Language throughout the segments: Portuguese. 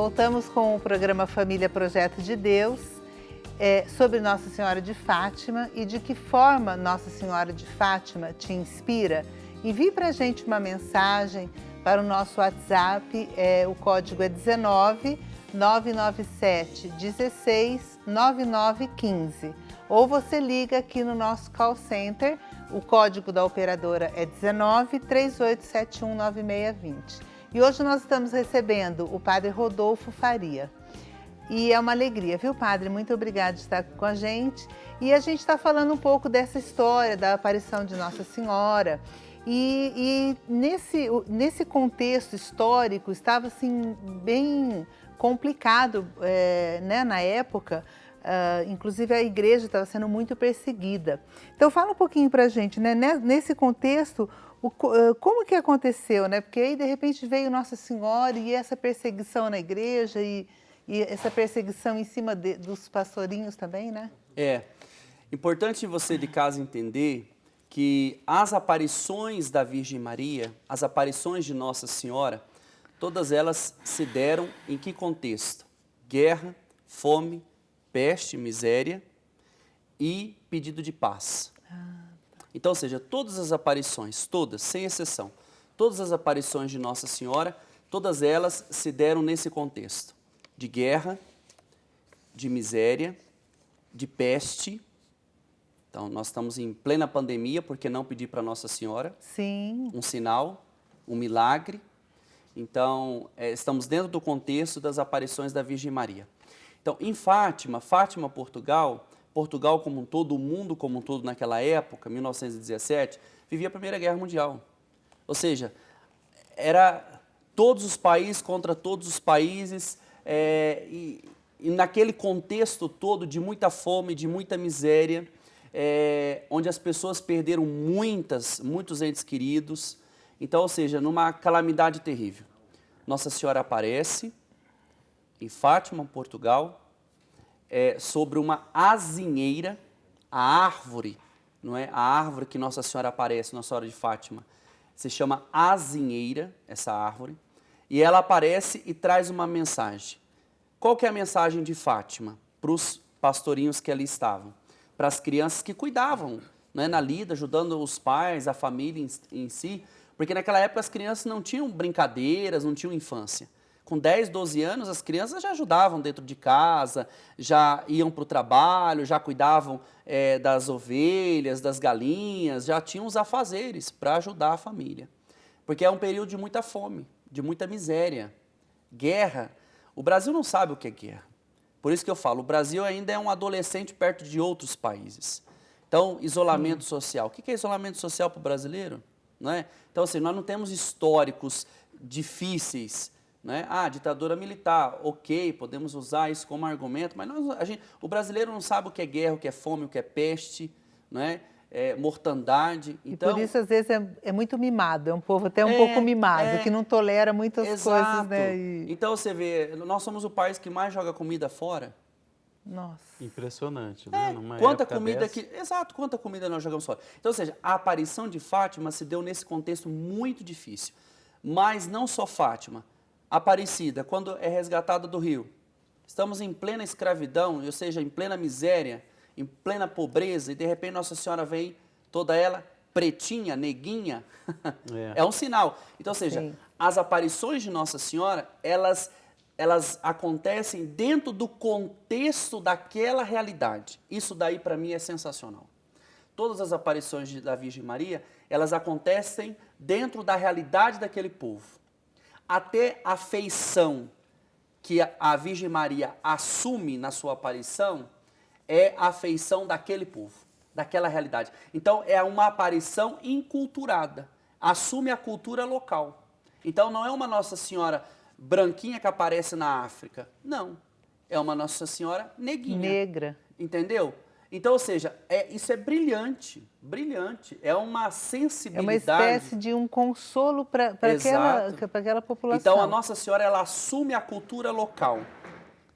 Voltamos com o programa Família Projeto de Deus, sobre Nossa Senhora de Fátima e de que forma Nossa Senhora de Fátima te inspira. Envie para a gente uma mensagem para o nosso WhatsApp, o código é 19 997 16 9915. Ou você liga aqui no nosso call center, o código da operadora é 19 3871 9620. E hoje nós estamos recebendo o Padre Rodolfo Faria. E é uma alegria, viu, Padre? Muito obrigada de estar com a gente. E a gente está falando um pouco dessa história da aparição de Nossa Senhora. E nesse contexto histórico estava assim, bem complicado, né, na época. Inclusive a igreja estava sendo muito perseguida. Então fala um pouquinho para a gente, né? Nesse contexto, como que aconteceu, né? Porque aí de repente veio Nossa Senhora e essa perseguição na igreja e essa perseguição em cima dos pastorinhos também, né? Importante você de casa entender que as aparições da Virgem Maria, as aparições de Nossa Senhora, todas elas se deram em que contexto? Guerra, fome, peste, miséria e pedido de paz. Então, ou seja, todas as aparições, todas, sem exceção, todas as aparições de Nossa Senhora, todas elas se deram nesse contexto de guerra, de miséria, de peste. Então, nós estamos em plena pandemia, por que não pedir para Nossa Senhora? Sim. Um sinal, um milagre. Então, estamos dentro do contexto das aparições da Virgem Maria. Então, em Fátima, Portugal como um todo, o mundo como um todo naquela época, 1917, vivia a Primeira Guerra Mundial. Ou seja, era todos os países contra todos os países, e naquele contexto todo de muita fome, de muita miséria, onde as pessoas perderam muitos entes queridos. Então, ou seja, numa calamidade terrível. Nossa Senhora aparece em Fátima, Portugal, sobre uma azinheira, a árvore, não é? A árvore que Nossa Senhora aparece, Nossa Senhora de Fátima, se chama azinheira, essa árvore, e ela aparece e traz uma mensagem. Qual que é a mensagem de Fátima para os pastorinhos que ali estavam? Para as crianças que cuidavam, né, na lida, ajudando os pais, a família em si, porque naquela época as crianças não tinham brincadeiras, não tinham infância. Com 10, 12 anos, as crianças já ajudavam dentro de casa, já iam para o trabalho, já cuidavam das ovelhas, das galinhas, já tinham os afazeres para ajudar a família. Porque é um período de muita fome, de muita miséria, guerra. O Brasil não sabe o que é guerra. Por isso que eu falo, o Brasil ainda é um adolescente perto de outros países. Então, isolamento social. O que é isolamento social para o brasileiro? Não é? Então, assim, nós não temos históricos difíceis, né? Ditadura militar, ok, podemos usar isso como argumento, mas o brasileiro não sabe o que é guerra, o que é fome, o que é peste, né? Mortandade. Então, e por isso, às vezes, é muito mimado, é um povo até um pouco mimado, que não tolera muitas coisas, né? Então, você vê, nós somos o país que mais joga comida fora. Nossa. Impressionante, né? Quanta comida quanta comida nós jogamos fora. Então, ou seja, a aparição de Fátima se deu nesse contexto muito difícil. Mas não só Fátima. Aparecida, quando é resgatada do rio. Estamos em plena escravidão, ou seja, em plena miséria, em plena pobreza, e de repente Nossa Senhora vem, toda ela pretinha, neguinha. É um sinal. Então, ou seja, sim, as aparições de Nossa Senhora, elas acontecem dentro do contexto daquela realidade. Isso daí, para mim, é sensacional. Todas as aparições da Virgem Maria, elas acontecem dentro da realidade daquele povo. Até a feição que a Virgem Maria assume na sua aparição é a feição daquele povo, daquela realidade. Então, é uma aparição inculturada, assume a cultura local. Então, não é uma Nossa Senhora branquinha que aparece na África, não. É uma Nossa Senhora neguinha. Negra. Entendeu? Então, ou seja, isso é brilhante, brilhante. É uma sensibilidade. É uma espécie de um consolo para aquela população. Então, a Nossa Senhora, ela assume a cultura local.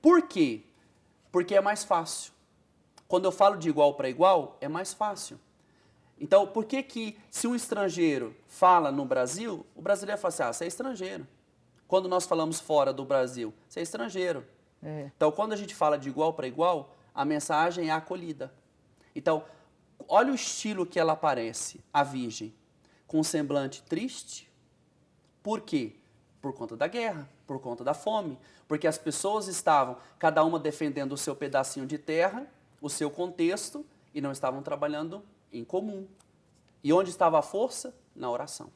Por quê? Porque é mais fácil. Quando eu falo de igual para igual, é mais fácil. Então, por que se um estrangeiro fala no Brasil, o brasileiro fala assim, você é estrangeiro. Quando nós falamos fora do Brasil, você é estrangeiro. Então, quando a gente fala de igual para igual, a mensagem é acolhida. Então, olha o estilo que ela aparece, a Virgem, com um semblante triste. Por quê? Por conta da guerra, por conta da fome. Porque as pessoas estavam, cada uma defendendo o seu pedacinho de terra, o seu contexto, e não estavam trabalhando em comum. E onde estava a força? Na oração.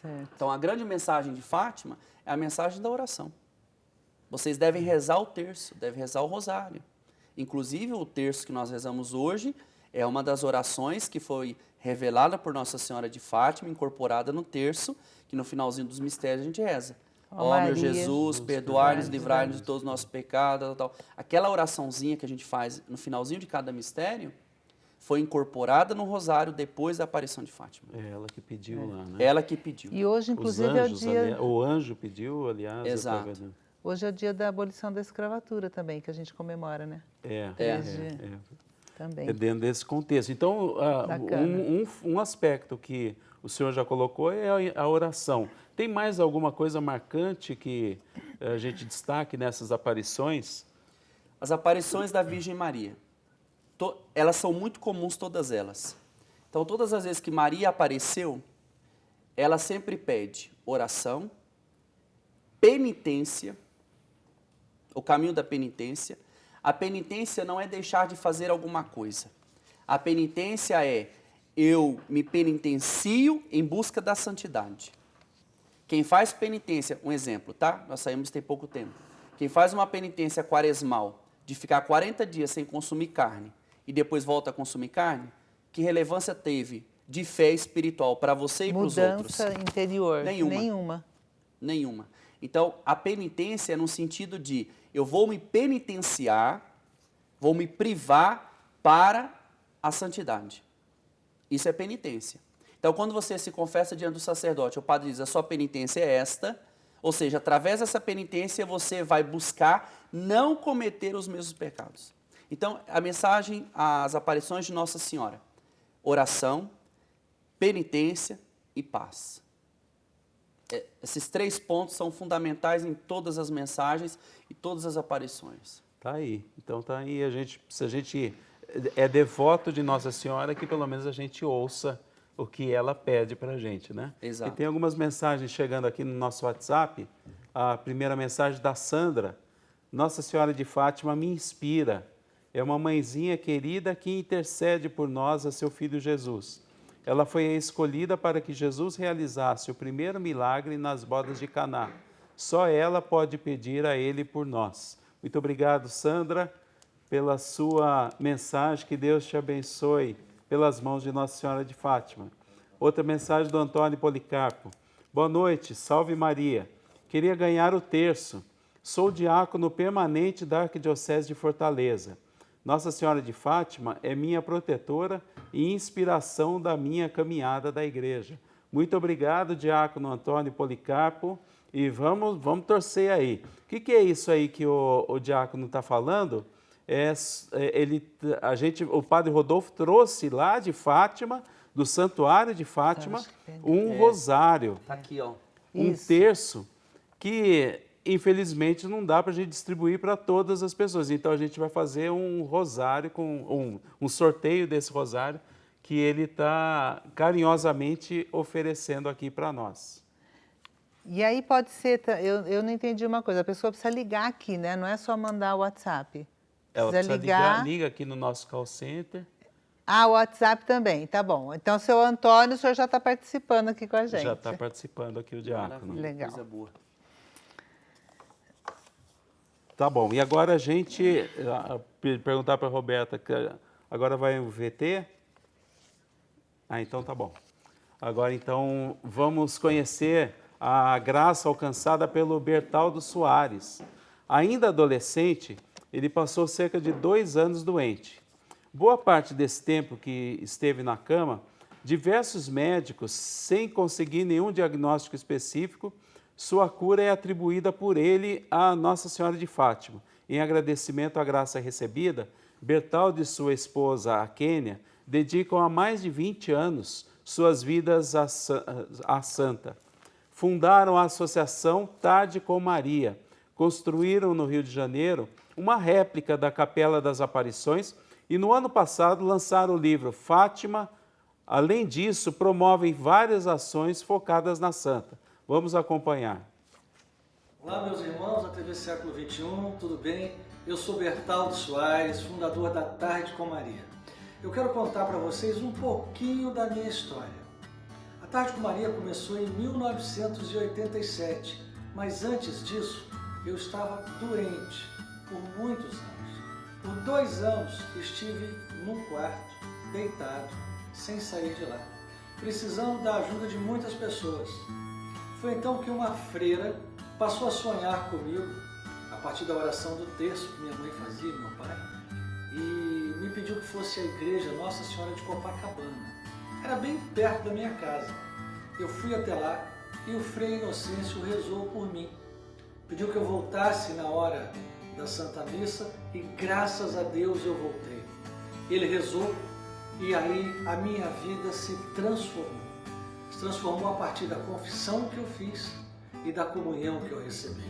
Certo. Então, a grande mensagem de Fátima é a mensagem da oração. Vocês devem rezar o terço, devem rezar o rosário. Inclusive, o terço que nós rezamos hoje é uma das orações que foi revelada por Nossa Senhora de Fátima, incorporada no terço, que no finalzinho dos mistérios a gente reza. Ó meu Jesus, perdoai-nos, livrai-nos de todos os nossos pecados, tal. Aquela oraçãozinha que a gente faz no finalzinho de cada mistério, foi incorporada no rosário depois da aparição de Fátima. É ela que pediu lá, né? Ela que pediu. E hoje, inclusive, Anjos, é o dia... o anjo pediu, aliás. Exato. Hoje é o dia da abolição da escravatura também, que a gente comemora, né? Também. É dentro desse contexto. Então, um aspecto que o senhor já colocou é a oração. Tem mais alguma coisa marcante que a gente destaque nessas aparições? As aparições da Virgem Maria. Elas são muito comuns, todas elas. Então, todas as vezes que Maria apareceu, ela sempre pede oração, penitência, o caminho da penitência. A penitência não é deixar de fazer alguma coisa. A penitência é eu me penitencio em busca da santidade. Quem faz penitência, um exemplo, tá? Nós saímos tem pouco tempo. Quem faz uma penitência quaresmal de ficar 40 dias sem consumir carne e depois volta a consumir carne, que relevância teve de fé espiritual para você e para os outros? Mudança interior? Nenhuma. Então, a penitência é no sentido de eu vou me penitenciar, vou me privar para a santidade. Isso é penitência. Então, quando você se confessa diante do sacerdote, o padre diz, a sua penitência é esta, ou seja, através dessa penitência você vai buscar não cometer os mesmos pecados. Então, a mensagem, as aparições de Nossa Senhora, oração, penitência e paz. Esses 3 pontos são fundamentais em todas as mensagens e todas as aparições. Tá aí. Então tá aí. Se a gente é devoto de Nossa Senhora, que pelo menos a gente ouça o que ela pede para a gente, né? Exato. E tem algumas mensagens chegando aqui no nosso WhatsApp. A primeira mensagem da Sandra. Nossa Senhora de Fátima me inspira. É uma mãezinha querida que intercede por nós, a seu filho Jesus. Ela foi escolhida para que Jesus realizasse o primeiro milagre nas bodas de Caná. Só ela pode pedir a ele por nós. Muito obrigado, Sandra, pela sua mensagem. Que Deus te abençoe pelas mãos de Nossa Senhora de Fátima. Outra mensagem do Antônio Policarpo. Boa noite, salve Maria. Queria ganhar o terço. Sou diácono permanente da Arquidiocese de Fortaleza. Nossa Senhora de Fátima é minha protetora e inspiração da minha caminhada da igreja. Muito obrigado, diácono Antônio Policarpo, e vamos torcer aí. O que é isso aí que o diácono está falando? O padre Rodolfo trouxe lá de Fátima, do Santuário de Fátima, um rosário. Está aqui, ó. Um terço que, infelizmente, não dá para a gente distribuir para todas as pessoas. Então, a gente vai fazer um rosário, com um sorteio desse rosário, que ele está carinhosamente oferecendo aqui para nós. E aí pode ser, eu não entendi uma coisa, a pessoa precisa ligar aqui, né? Não é só mandar o WhatsApp. Ela precisa ligar. Liga aqui no nosso call center. Ah, o WhatsApp também, tá bom. Então, seu Antônio, o senhor já está participando aqui com a gente. Já está participando aqui o diácono. Legal. Coisa boa. Tá bom, e agora a gente perguntar para a Roberta, que agora vai o VT? Ah, então tá bom. Agora então vamos conhecer a graça alcançada pelo Bertaldo Soares. Ainda adolescente, ele passou cerca de 2 anos doente. Boa parte desse tempo que esteve na cama, diversos médicos, sem conseguir nenhum diagnóstico específico, sua cura é atribuída por ele à Nossa Senhora de Fátima. Em agradecimento à graça recebida, Bertaldo e sua esposa, a Quênia, dedicam há mais de 20 anos suas vidas à santa. fundaram a Associação Tarde com Maria. Construíram no Rio de Janeiro uma réplica da Capela das Aparições e no ano passado lançaram o livro Fátima. Além disso, promovem várias ações focadas na santa. Vamos acompanhar. Olá, meus irmãos da TV Século XXI, tudo bem? Eu sou Bertaldo Soares, fundador da Tarde com Maria. Eu quero contar para vocês um pouquinho da minha história. A Tarde com Maria começou em 1987, mas antes disso eu estava doente por muitos anos. Por 2 anos estive num quarto, deitado, sem sair de lá, precisando da ajuda de muitas pessoas. Foi então que uma freira passou a sonhar comigo, a partir da oração do terço que minha mãe fazia e meu pai, e me pediu que fosse à igreja Nossa Senhora de Copacabana. Era bem perto da minha casa. Eu fui até lá e o Frei Inocêncio rezou por mim. Pediu que eu voltasse na hora da Santa Missa e graças a Deus eu voltei. Ele rezou e aí a minha vida se transformou. Se transformou a partir da confissão que eu fiz e da comunhão que eu recebi.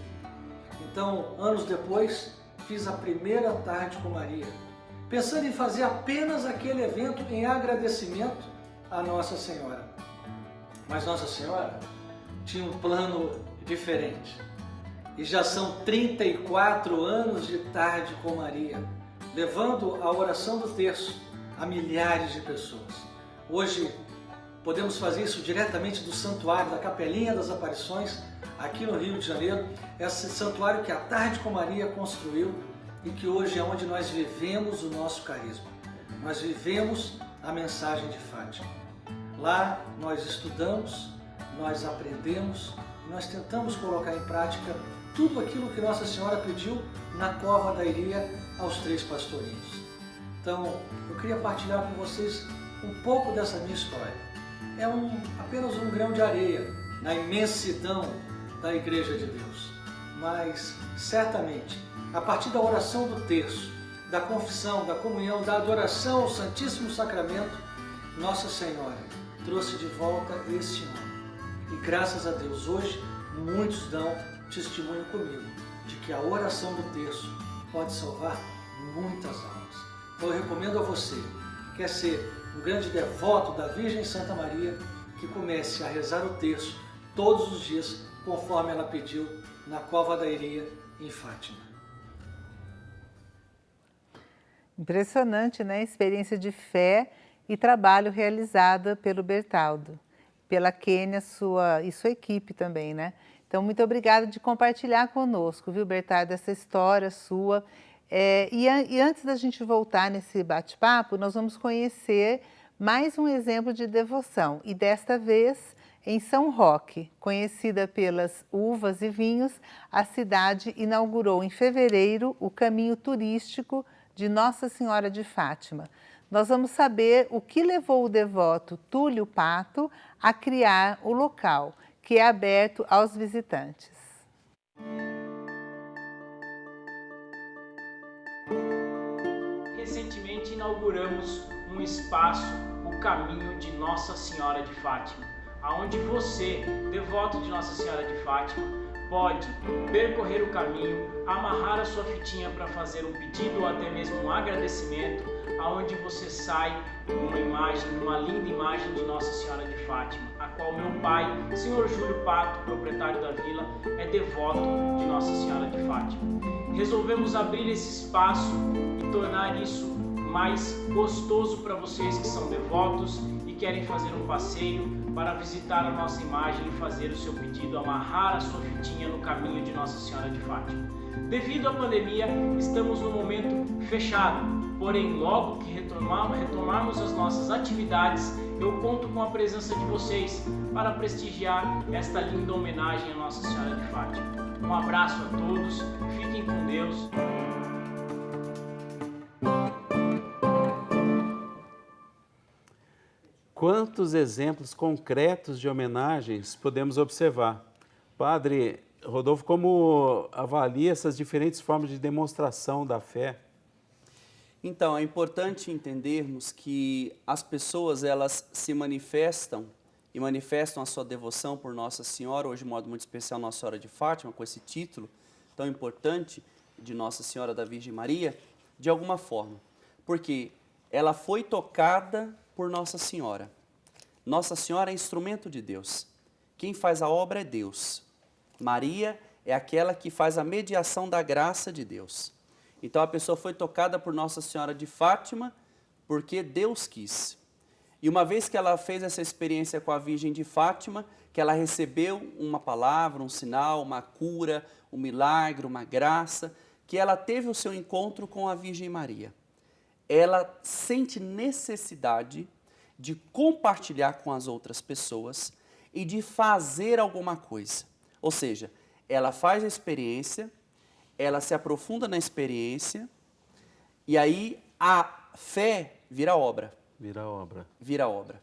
Então, anos depois, fiz a primeira Tarde com Maria, pensando em fazer apenas aquele evento em agradecimento a Nossa Senhora. Mas Nossa Senhora tinha um plano diferente. E já são 34 anos de Tarde com Maria, levando a oração do terço a milhares de pessoas. Hoje, podemos fazer isso diretamente do santuário, da Capelinha das Aparições, aqui no Rio de Janeiro, esse santuário que a Tarde com Maria construiu e que hoje é onde nós vivemos o nosso carisma. Nós vivemos a mensagem de Fátima. Lá nós estudamos, nós aprendemos, nós tentamos colocar em prática tudo aquilo que Nossa Senhora pediu na cova da Iria aos 3 pastorinhos. Então, eu queria partilhar com vocês um pouco dessa minha história. É apenas um grão de areia na imensidão da Igreja de Deus. Mas, certamente, a partir da oração do terço, da confissão, da comunhão, da adoração ao Santíssimo Sacramento, Nossa Senhora trouxe de volta esse homem. E graças a Deus, hoje, muitos dão testemunho comigo de que a oração do terço pode salvar muitas almas. Então eu recomendo a você, que quer ser um grande devoto da Virgem Santa Maria, que comece a rezar o terço todos os dias, conforme ela pediu na cova da Iria, em Fátima. Impressionante, né? Experiência de fé e trabalho realizada pelo Bertaldo, pela Kênia e sua equipe também, né? Então, muito obrigada de compartilhar conosco, viu, Bertaldo, essa história sua. E antes da gente voltar nesse bate-papo, nós vamos conhecer mais um exemplo de devoção. E desta vez, em São Roque, conhecida pelas uvas e vinhos, a cidade inaugurou em fevereiro o caminho turístico de Nossa Senhora de Fátima. Nós vamos saber o que levou o devoto Túlio Pato a criar o local, que é aberto aos visitantes. Recentemente inauguramos um espaço, o Caminho de Nossa Senhora de Fátima, aonde você, devoto de Nossa Senhora de Fátima, pode percorrer o caminho, amarrar a sua fitinha para fazer um pedido ou até mesmo um agradecimento, aonde você sai uma imagem, uma linda imagem de Nossa Senhora de Fátima, a qual meu pai, Sr. Júlio Pato, proprietário da vila, é devoto de Nossa Senhora de Fátima. Resolvemos abrir esse espaço e tornar isso mais gostoso para vocês que são devotos e querem fazer um passeio para visitar a nossa imagem e fazer o seu pedido, amarrar a sua fitinha no caminho de Nossa Senhora de Fátima. Devido à pandemia, estamos no momento fechado, porém logo que retomarmos as nossas atividades, eu conto com a presença de vocês para prestigiar esta linda homenagem à Nossa Senhora de Fátima. Um abraço a todos, fiquem com Deus. Quantos exemplos concretos de homenagens podemos observar? Padre Rodolfo, como avalia essas diferentes formas de demonstração da fé? Então, é importante entendermos que as pessoas, elas se manifestam e manifestam a sua devoção por Nossa Senhora, hoje de modo muito especial Nossa Senhora de Fátima, com esse título tão importante de Nossa Senhora da Virgem Maria, de alguma forma, porque ela foi tocada por Nossa Senhora. Nossa Senhora é instrumento de Deus. Quem faz a obra é Deus. Maria é aquela que faz a mediação da graça de Deus. Então a pessoa foi tocada por Nossa Senhora de Fátima porque Deus quis. E uma vez que ela fez essa experiência com a Virgem de Fátima, que ela recebeu uma palavra, um sinal, uma cura, um milagre, uma graça, que ela teve o seu encontro com a Virgem Maria. Ela sente necessidade de compartilhar com as outras pessoas e de fazer alguma coisa. Ou seja, ela faz a experiência, ela se aprofunda na experiência e aí a fé vira obra. Vira obra. Vira obra.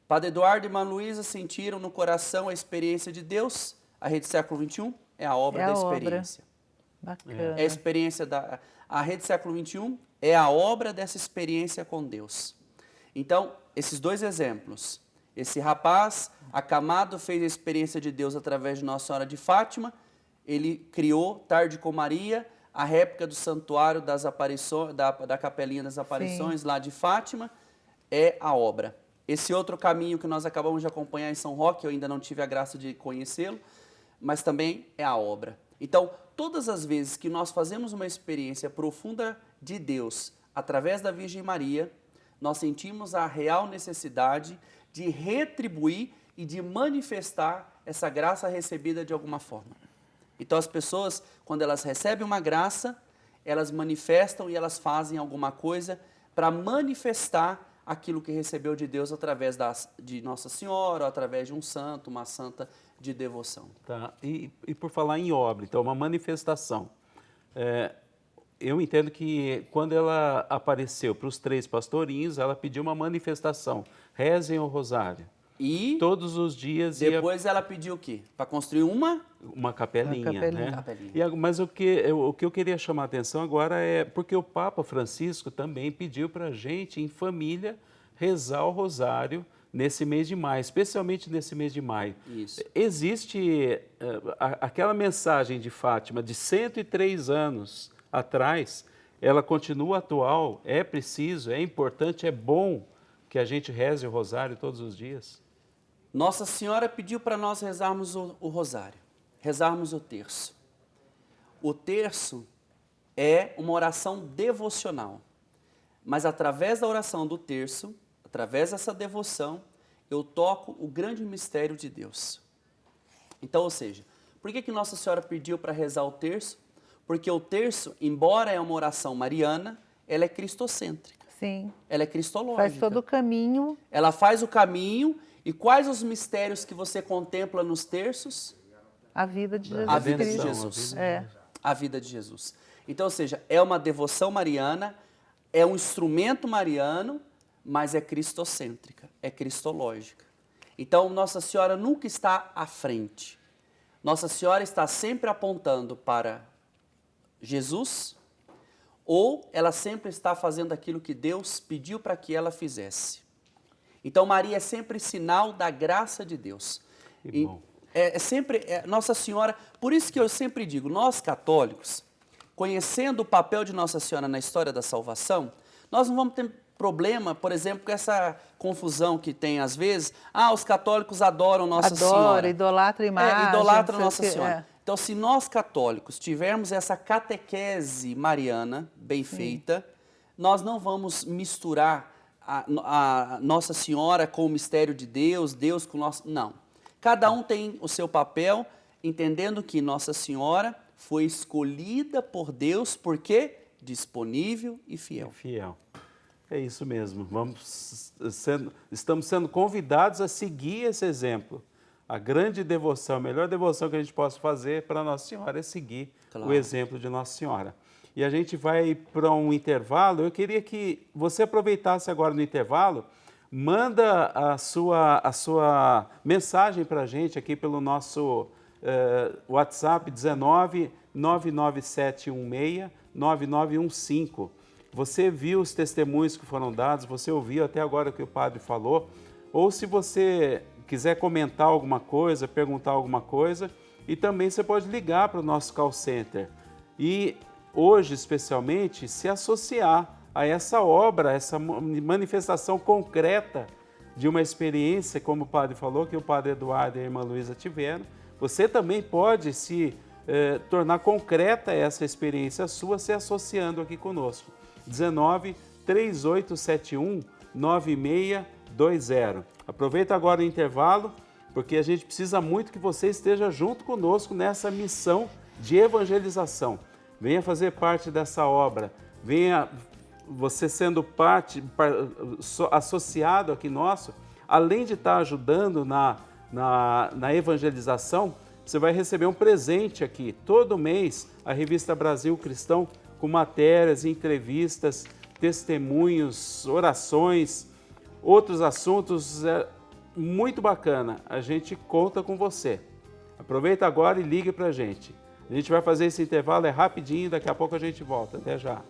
Padre Eduardo e Irmã Luísa sentiram no coração a experiência de Deus. A Rede Século XXI é a obra da experiência. Bacana. É a experiência a Rede Século XXI é a obra dessa experiência com Deus. Então, esses dois exemplos. Esse rapaz acamado fez a experiência de Deus através de Nossa Senhora de Fátima. Ele criou, Tarde com Maria, a réplica do santuário das aparições, da Capelinha das Aparições, lá de Fátima, é a obra. Esse outro caminho que nós acabamos de acompanhar em São Roque, eu ainda não tive a graça de conhecê-lo, mas também é a obra. Então, todas as vezes que nós fazemos uma experiência profunda de Deus através da Virgem Maria, nós sentimos a real necessidade de retribuir e de manifestar essa graça recebida de alguma forma. Então as pessoas, quando elas recebem uma graça, elas manifestam e elas fazem alguma coisa para manifestar aquilo que recebeu de Deus através de Nossa Senhora, ou através de um santo, uma santa de devoção. Tá. E por falar em obra, então, uma manifestação. Eu entendo que quando ela apareceu para os 3 pastorinhos, ela pediu uma manifestação. Rezem o rosário. E todos os dias depois ela pediu o quê? Para construir uma capelinha, né? Capelinha. Mas o que eu queria chamar a atenção agora é porque o Papa Francisco também pediu para a gente, em família, rezar o rosário nesse mês de maio, especialmente nesse mês de maio. Isso. Existe aquela mensagem de Fátima de 103 anos atrás, ela continua atual, é preciso, é importante, é bom que a gente reze o rosário todos os dias? Nossa Senhora pediu para nós rezarmos o rosário, rezarmos o terço. O terço é uma oração devocional, mas através da oração do terço, através dessa devoção, eu toco o grande mistério de Deus. Então, ou seja, por que Nossa Senhora pediu para rezar o terço? Porque o terço, embora é uma oração mariana, ela é cristocêntrica. Sim. Ela é cristológica. Faz todo o caminho. Ela faz o caminho. E quais os mistérios que você contempla nos terços? A vida de Jesus. A vida de Cristo. Jesus. É. A vida de Jesus. Então, ou seja, é uma devoção mariana, é um instrumento mariano, mas é cristocêntrica, é cristológica. Então, Nossa Senhora nunca está à frente. Nossa Senhora está sempre apontando para Jesus, ou ela sempre está fazendo aquilo que Deus pediu para que ela fizesse. Então Maria é sempre sinal da graça de Deus. Que bom. Nossa Senhora, por isso que eu sempre digo, nós católicos, conhecendo o papel de Nossa Senhora na história da salvação, nós não vamos ter problema, por exemplo, com essa confusão que tem às vezes, os católicos adoram Nossa Senhora. Idolatra a imagem. Idolatra Nossa Senhora. É. Então, se nós católicos tivermos essa catequese mariana bem feita, nós não vamos misturar a Nossa Senhora com o mistério de Deus, Deus com nosso... Não. Cada um tem o seu papel, entendendo que Nossa Senhora foi escolhida por Deus porque disponível e fiel. Fiel. É isso mesmo. Estamos sendo convidados a seguir esse exemplo. A grande devoção, a melhor devoção que a gente possa fazer para Nossa Senhora é seguir o exemplo de Nossa Senhora. E a gente vai para um intervalo. Eu queria que você aproveitasse agora no intervalo, manda a sua mensagem para a gente aqui pelo nosso WhatsApp 19 99716 9915. Você viu os testemunhos que foram dados, você ouviu até agora o que o padre falou, ou se você quiser comentar alguma coisa, perguntar alguma coisa, e também você pode ligar para o nosso call center. E hoje, especialmente, se associar a essa obra, essa manifestação concreta de uma experiência, como o padre falou, que o padre Eduardo e a irmã Luísa tiveram. Você também pode se tornar concreta essa experiência sua se associando aqui conosco. 19 3871 9620. Aproveita agora o intervalo, porque a gente precisa muito que você esteja junto conosco nessa missão de evangelização. Venha fazer parte dessa obra, venha você sendo associado aqui nosso, além de estar ajudando na evangelização, você vai receber um presente aqui. Todo mês, a revista Brasil Cristão, com matérias, entrevistas, testemunhos, orações, outros assuntos, muito bacana. A gente conta com você. Aproveita agora e ligue para a gente. A gente vai fazer esse intervalo, é rapidinho, daqui a pouco a gente volta. Até já.